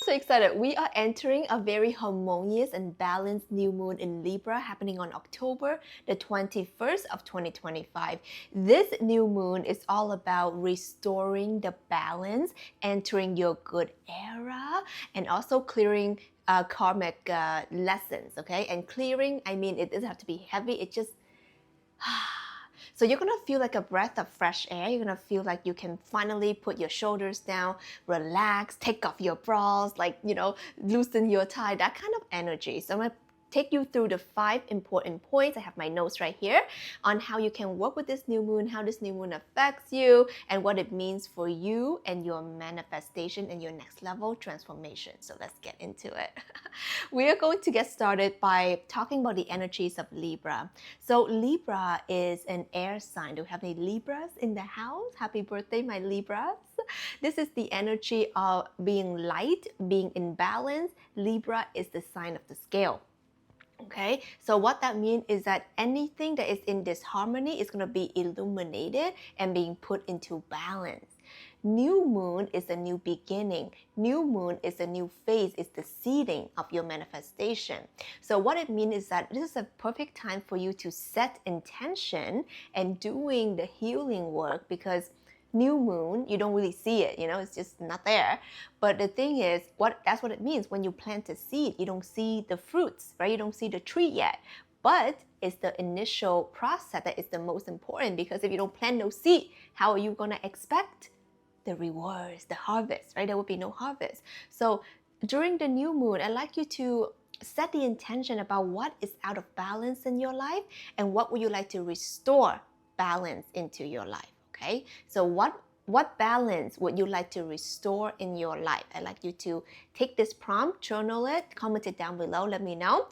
So excited. We are entering a very harmonious and balanced new moon in Libra happening on October the 21st of 2025. This new moon is all about restoring the balance, entering your good era, and also clearing karmic lessons, okay? And clearing, I mean, it doesn't have to be heavy. It just so you're gonna feel like a breath of fresh air. You're gonna feel like you can finally put your shoulders down, relax, take off your bras, like, loosen your tie, that kind of energy. So I'm gonna take you through the 5 important points. I have my notes right here on how you can work with this new moon, how this new moon affects you, and what it means for you and your manifestation and your next level transformation. So let's get into it. We are going to get started by talking about the energies of Libra. So Libra is an air sign. Do we have any Libras in the house? Happy birthday, my Libras. This is the energy of being light, being in balance. Libra is the sign of the scale. Okay, so what that means is that anything that is in disharmony is going to be illuminated and being put into balance. New moon is a new beginning. New moon is a new phase, it's the seeding of your manifestation. So what it means is that this is a perfect time for you to set intention and doing the healing work, because new moon, you don't really see it, it's just not there. But the thing is, that's what it means. When you plant a seed, you don't see the fruits, right? You don't see the tree yet. But it's the initial process that is the most important, because if you don't plant no seed, how are you going to expect the rewards, the harvest, right? There will be no harvest. So during the new moon, I'd like you to set the intention about what is out of balance in your life and what would you like to restore balance into your life. Okay, so what balance would you like to restore in your life? I'd like you to take this prompt, journal it, comment it down below, let me know.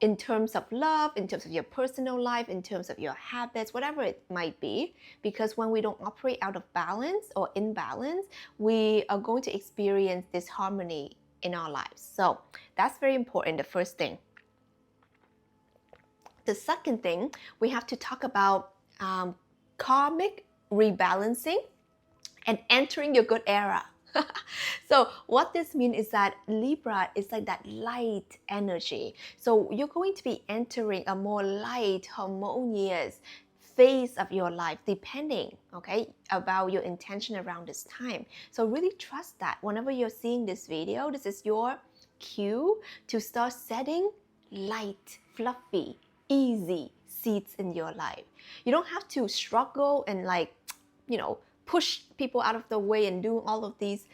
In terms of love, in terms of your personal life, in terms of your habits, whatever it might be. Because when we don't operate out of balance or imbalance, we are going to experience disharmony in our lives. So that's very important, the first thing. The second thing, we have to talk about karmic rebalancing and entering your good era. So what this means is that Libra is like that light energy. So you're going to be entering a more light, harmonious phase of your life, depending, okay, about your intention around this time. So really trust that whenever you're seeing this video, this is your cue to start setting light, fluffy, easy seeds in your life. You don't have to struggle and push people out of the way and do all of these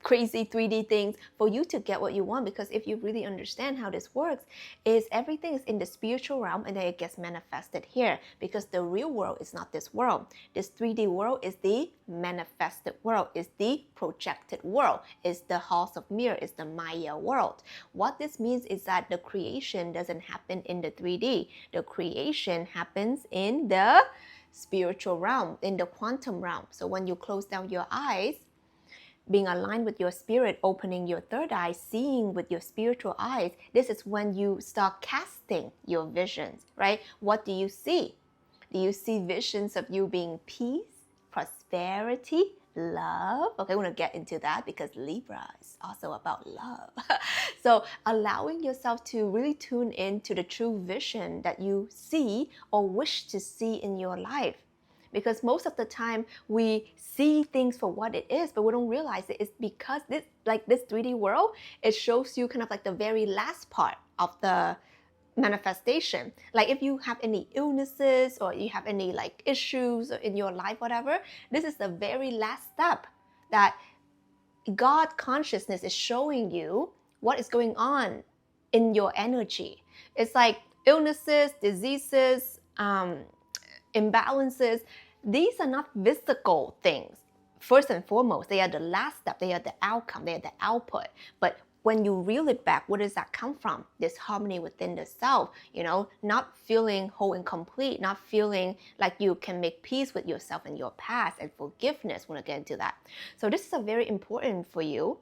crazy 3D things for you to get what you want. Because if you really understand how this works, is everything is in the spiritual realm and then it gets manifested here, because the real world is not this world. This 3D world is the manifested world, is the projected world, is the house of mirror, is the Maya world. What this means is that the creation doesn't happen in the 3D. The creation happens in the spiritual realm, in the quantum realm. So when you close down your eyes, being aligned with your spirit, opening your third eye, seeing with your spiritual eyes, this is when you start casting your visions, right? What do you see? Do you see visions of you being peace, prosperity, love? Okay, we're gonna get into that because Libra is also about love. So allowing yourself to really tune into the true vision that you see or wish to see in your life. Because most of the time we see things for what it is, but we don't realize it. It's because this 3D world, it shows you kind of like the very last part of the manifestation. Like if you have any illnesses or you have any issues in your life, whatever, this is the very last step that God consciousness is showing you what is going on in your energy. It's like illnesses, diseases, imbalances. These are not physical things. First and foremost, they are the last step. They are the outcome. They are the output. But when you reel it back, where does that come from? This harmony within the self, not feeling whole and complete, not feeling like you can make peace with yourself and your past, and forgiveness. We're going to get into that. So this is very important for you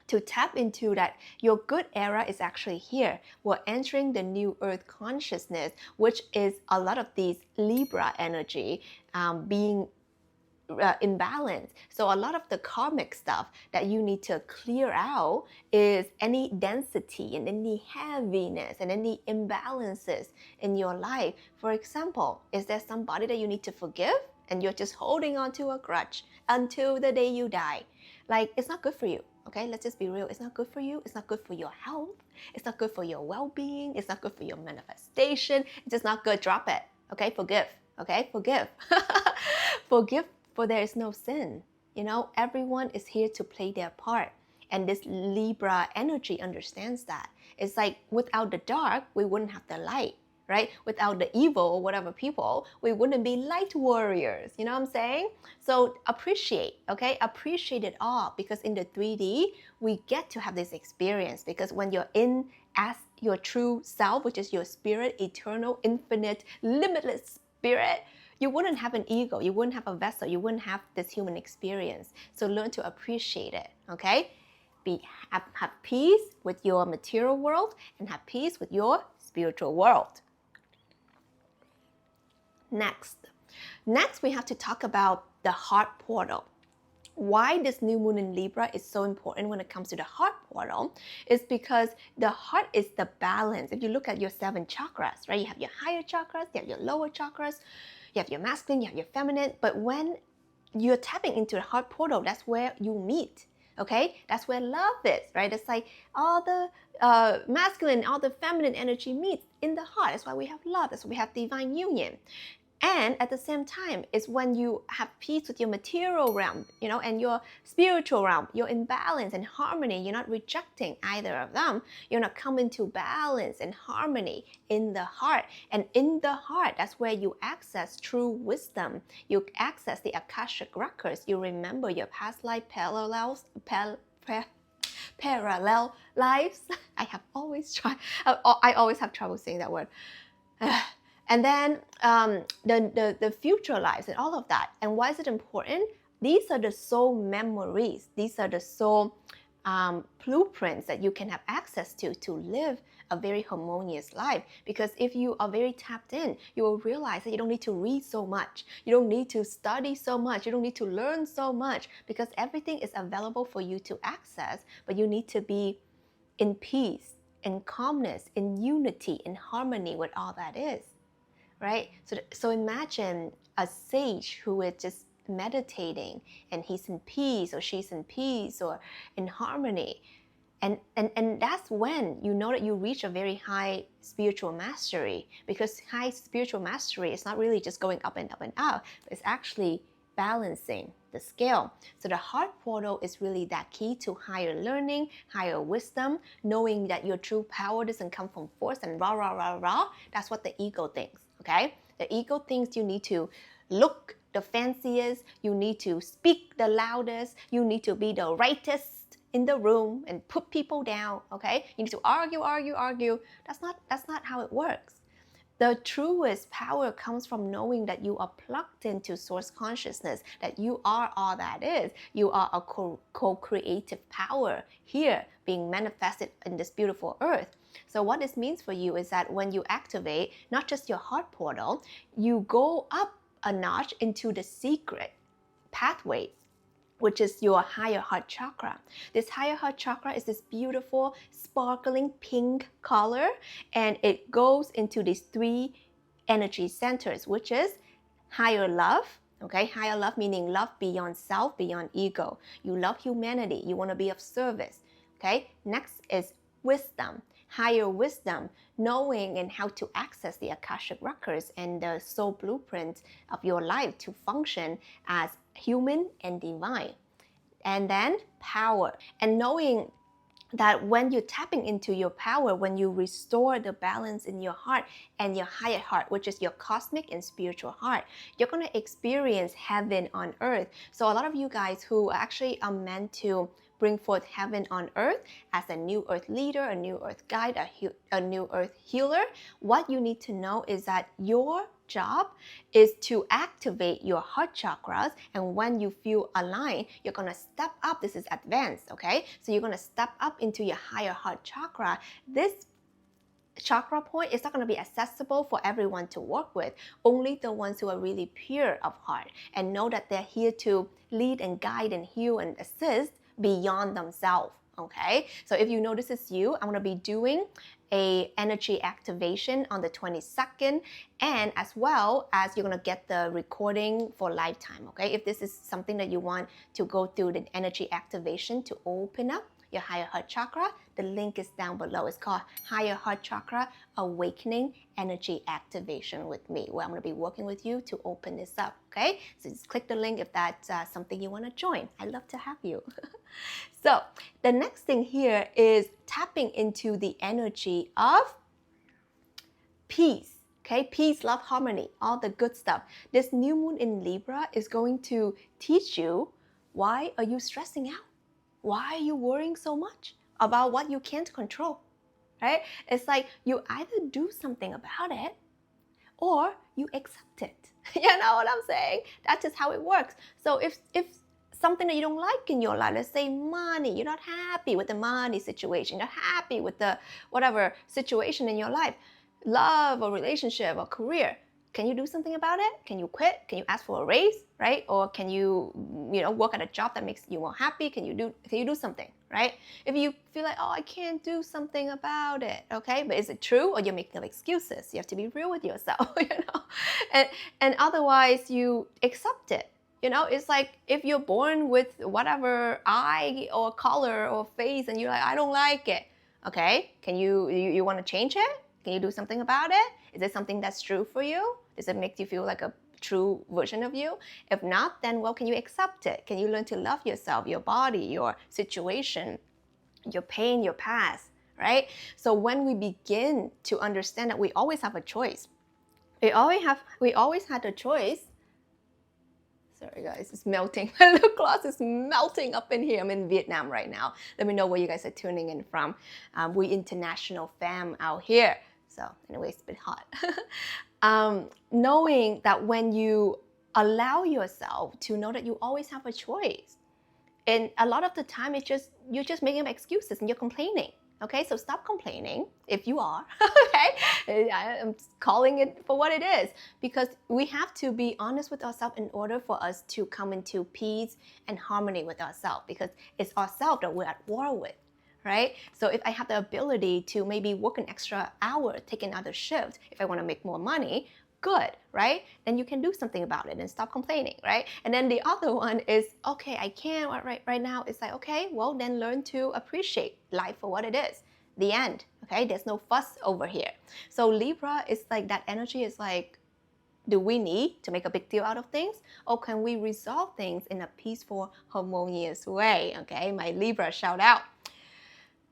to tap into that your good era is actually here. We're entering the new earth consciousness, which is a lot of these Libra energy being imbalance. So a lot of the karmic stuff that you need to clear out is any density and any heaviness and any imbalances in your life. For example, is there somebody that you need to forgive and you're just holding on to a grudge until the day you die? Like, it's not good for you. Okay, let's just be real. It's not good for you. It's not good for your health. It's not good for your well-being. It's not good for your manifestation. It's just not good. Drop it. Okay, forgive. Okay, forgive. Forgive, for there is no sin. You know, everyone is here to play their part. And this Libra energy understands that. It's like without the dark, we wouldn't have the light, right? Without the evil or whatever people, we wouldn't be light warriors. You know what I'm saying? So appreciate, okay? Appreciate it all, because in the 3D, we get to have this experience, because when you're in as your true self, which is your spirit, eternal, infinite, limitless spirit, you wouldn't have an ego, you wouldn't have a vessel, you wouldn't have this human experience. So learn to appreciate it, okay? Have peace with your material world and have peace with your spiritual world. Next, we have to talk about the heart portal. Why this new moon in Libra is so important when it comes to the heart portal is because the heart is the balance. If you look at your 7 chakras, right? You have your higher chakras, you have your lower chakras, you have your masculine, you have your feminine. But when you're tapping into the heart portal, that's where you meet. Okay, that's where love is, right? It's like all the masculine, all the feminine energy meets in the heart. That's why we have love. That's why we have divine union. And at the same time, it's when you have peace with your material realm, you know, and your spiritual realm, you're in balance and harmony. You're not rejecting either of them. You're not coming to balance and harmony in the heart. And in the heart, that's where you access true wisdom. You access the Akashic records. You remember your past life parallel lives. I always have trouble saying that word. And then the future lives and all of that. And why is it important? These are the soul memories. These are the soul blueprints that you can have access to live a very harmonious life. Because if you are very tapped in, you will realize that you don't need to read so much. You don't need to study so much. You don't need to learn so much, because everything is available for you to access. But you need to be in peace, in calmness, in unity, in harmony with all that is. Right? So imagine a sage who is just meditating and he's in peace or she's in peace or in harmony. And that's when you know that you reach a very high spiritual mastery, because high spiritual mastery is not really just going up and up and up. It's actually balancing the scale. So the heart portal is really that key to higher learning, higher wisdom, knowing that your true power doesn't come from force and rah, rah, rah, rah. That's what the ego thinks. Okay? The ego thinks you need to look the fanciest, you need to speak the loudest, you need to be the rightest in the room and put people down, okay? You need to argue. That's not how it works. The truest power comes from knowing that you are plugged into source consciousness, that you are all that is. You are a co-creative power here being manifested in this beautiful earth. So what this means for you is that when you activate not just your heart portal, you go up a notch into the secret pathway, which is your higher heart chakra. This higher heart chakra is this beautiful, sparkling pink color, and it goes into these 3 energy centers, which is higher love. Okay, higher love meaning love beyond self, beyond ego. You love humanity. You want to be of service. Okay, next is wisdom. Higher wisdom, knowing and how to access the Akashic records and the soul blueprint of your life to function as human and divine. And then power, and knowing that when you're tapping into your power, when you restore the balance in your heart and your higher heart, which is your cosmic and spiritual heart, you're going to experience heaven on earth. So a lot of you guys who actually are meant to bring forth heaven on earth as a new earth leader, a new earth guide, a new earth healer, what you need to know is that your job is to activate your heart chakras, and when you feel aligned, you're going to step up. This is advanced, okay? So you're going to step up into your higher heart chakra. This chakra point is not going to be accessible for everyone to work with. Only the ones who are really pure of heart and know that they're here to lead and guide and heal and assist beyond themselves. Okay, so if you know this is you, I'm going to be doing a energy activation on the 22nd, and as well as you're going to get the recording for lifetime. Okay, if this is something that you want to go through the energy activation to open up your higher heart chakra, the link is down below. It's called Higher Heart Chakra Awakening Energy Activation with me, where I'm going to be working with you to open this up. Okay, so just click the link if that's something you want to join. I'd love to have you. So the next thing here is tapping into the energy of peace. Okay, peace, love, harmony, all the good stuff. This new moon in Libra is going to teach you, why are you stressing out? Why are you worrying so much about what you can't control, right? It's like you either do something about it or you accept it. You know what I'm saying? That's just how it works. So if something that you don't like in your life, let's say money, you're not happy with the money situation, you're not happy with the whatever situation in your life, love or relationship or career, can you do something about it? Can you quit? Can you ask for a raise, right? Or can you work at a job that makes you more happy? Can you do something, right? If you feel like, oh, I can't do something about it, okay? But is it true, or you're making up excuses? You have to be real with yourself, and otherwise you accept it. It's like if you're born with whatever eye or color or face and you're like, I don't like it, okay? Can you want to change it? Can you do something about it? Is it something that's true for you? Does it make you feel like a true version of you? If not, then can you accept it? Can you learn to love yourself, your body, your situation, your pain, your past, right? So when we begin to understand that we always have a choice, we always had a choice. Sorry guys, it's melting. My lip gloss is melting up in here. I'm in Vietnam right now. Let me know where you guys are tuning in from. We international fam out here. So anyway, it's a bit hot. Knowing that when you allow yourself to know that you always have a choice, and a lot of the time you're just making up excuses and you're complaining. Okay, so stop complaining if you are, okay? I'm calling it for what it is, because we have to be honest with ourselves in order for us to come into peace and harmony with ourselves, because it's ourselves that we're at war with, right? So if I have the ability to maybe work an extra hour, take another shift, if I want to make more money, good, right? Then you can do something about it and stop complaining, right? And then the other one is, okay, I can't right now. It's like, okay, well, then learn to appreciate life for what it is. The end, okay? There's no fuss over here. So Libra is like, that energy is like, do we need to make a big deal out of things? Or can we resolve things in a peaceful, harmonious way? Okay, my Libra shout out.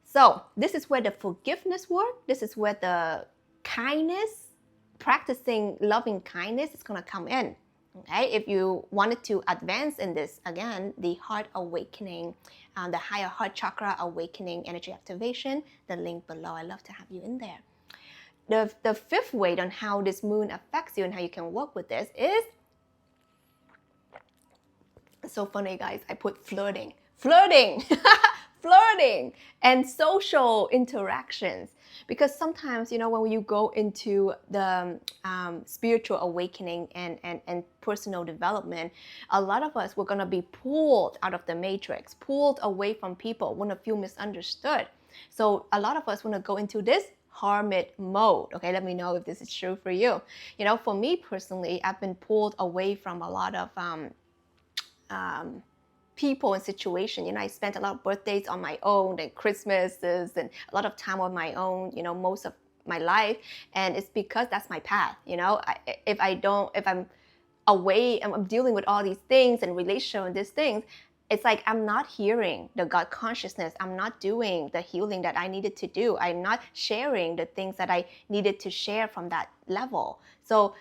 So this is where the forgiveness work. This is where the kindness, practicing loving kindness is going to come in. Okay, if you wanted to advance in this, again, the heart awakening, the higher heart chakra awakening energy activation, the link below. I'd love to have you in there. The fifth way on how this moon affects you and how you can work with this is, it's so funny guys, I put flirting flirting and social interactions. Because sometimes, when you go into the spiritual awakening and personal development, a lot of us, we're going to be pulled out of the matrix, pulled away from people, want to feel misunderstood. So a lot of us want to go into this hermit mode. Okay, let me know if this is true for you. For me personally, I've been pulled away from a lot of people and situation. I spent a lot of birthdays on my own, and Christmases, and a lot of time on my own, most of my life. And it's because that's my path. If I'm away and I'm dealing with all these things and relational and these things, it's like I'm not hearing the God consciousness. I'm not doing the healing that I needed to do. I'm not sharing the things that I needed to share from that level. So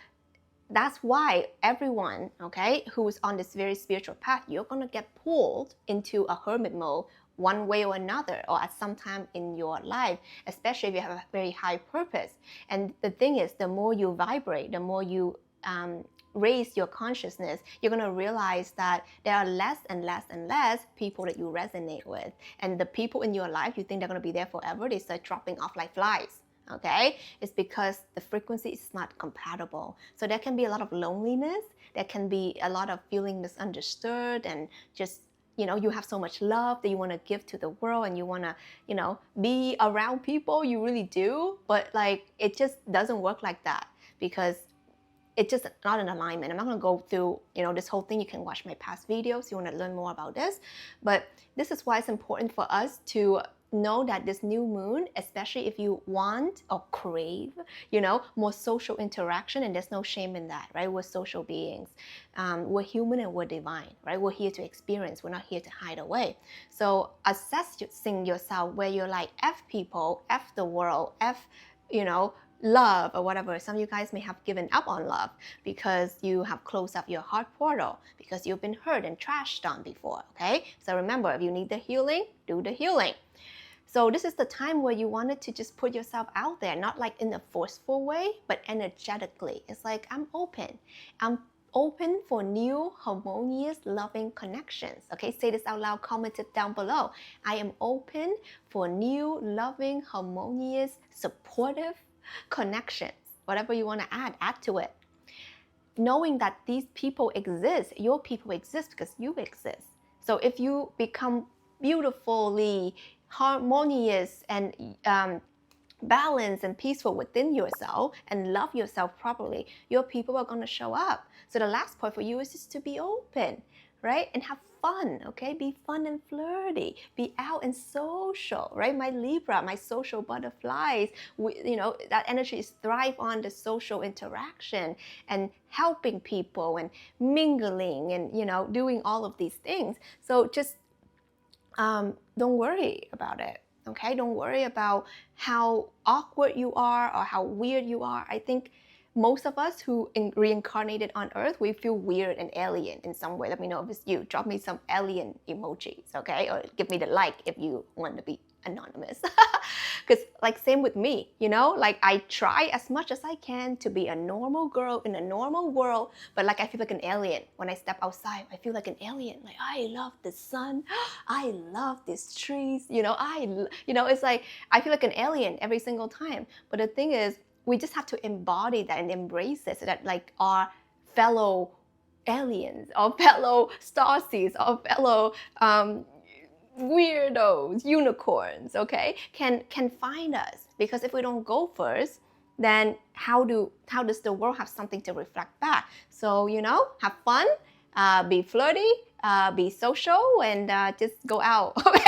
that's why everyone, okay, who is on this very spiritual path, you're going to get pulled into a hermit mode one way or another, or at some time in your life, especially if you have a very high purpose. And the thing is, the more you vibrate, the more you raise your consciousness, you're going to realize that there are less and less and less people that you resonate with. And the people in your life, you think they're going to be there forever, they start dropping off like flies. okay? It's because the frequency is not compatible. So there can be a lot of loneliness. There can be a lot of feeling misunderstood and just, you have so much love that you want to give to the world and you want to, be around people. You really do. But like, it just doesn't work like that because it's just not in alignment. I'm not going to go through, this whole thing. You can watch my past videos. You want to learn more about this. But this is why it's important for us to know that this new moon, especially if you want or crave, more social interaction, and there's no shame in that, right? We're social beings. We're human and we're divine, right? We're here to experience. We're not here to hide away. So assessing yourself where you're like, F people, F the world, F, love or whatever. Some of you guys may have given up on love because you have closed up your heart portal because you've been hurt and trashed on before, okay? So remember, if you need the healing, do the healing. So this is the time where you wanted to just put yourself out there, not like in a forceful way, but energetically. It's like, I'm open. I'm open for new, harmonious, loving connections. Okay, say this out loud, comment it down below. I am open for new, loving, harmonious, supportive connections. Whatever you want to add to it. Knowing that these people exist, your people exist because you exist. So if you become beautifully harmonious and balanced and peaceful within yourself and love yourself properly, your people are going to show up. So the last point for you is just to be open, right? And have fun, okay? Be fun and flirty. Be out and social, right? My Libra, my social butterflies, that energy is thrive on the social interaction and helping people and mingling and, doing all of these things. So just don't worry about it. Okay, don't worry about how awkward you are or how weird you are. I think most of us who reincarnated on Earth, we feel weird and alien in some way. Let me know if it's you. Drop me some alien emojis, okay? Or give me the like if you want to be anonymous. Because like same with me, like I try as much as I can to be a normal girl in a normal world, but like I feel like an alien. When I step outside, I feel like an alien. Like I love the sun. I love these trees. It's like I feel like an alien every single time. But the thing is, we just have to embody that and embrace it so that like our fellow aliens or fellow starseeds or fellow weirdos, unicorns, okay, can fnd us. Because if we don't go first, then how does the world have something to reflect back? So, have fun, be flirty, be social, and just go out, okay?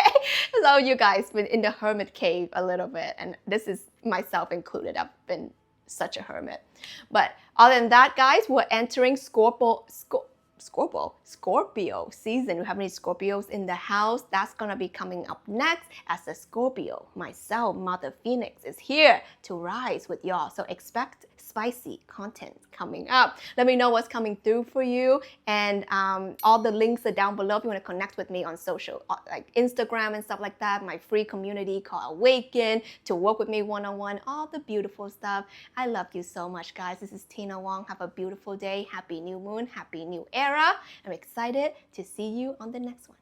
So you guys been in the hermit cave a little bit, and this is myself included. I've been such a hermit. But other than that, guys, we're entering Scorpio season. We have any Scorpios in the house? That's gonna be coming up next. As a Scorpio, myself, Mother Phoenix, is here to rise with y'all. So expect spicy content coming up. Let me know what's coming through for you, and all the links are down below if you want to connect with me on social, like Instagram and stuff like that. My free community called Awaken, to work with me one-on-one, all the beautiful stuff. I love you so much, guys. This is Tina Wong. Have a beautiful day. Happy new moon. Happy new era. I'm excited to see you on the next one.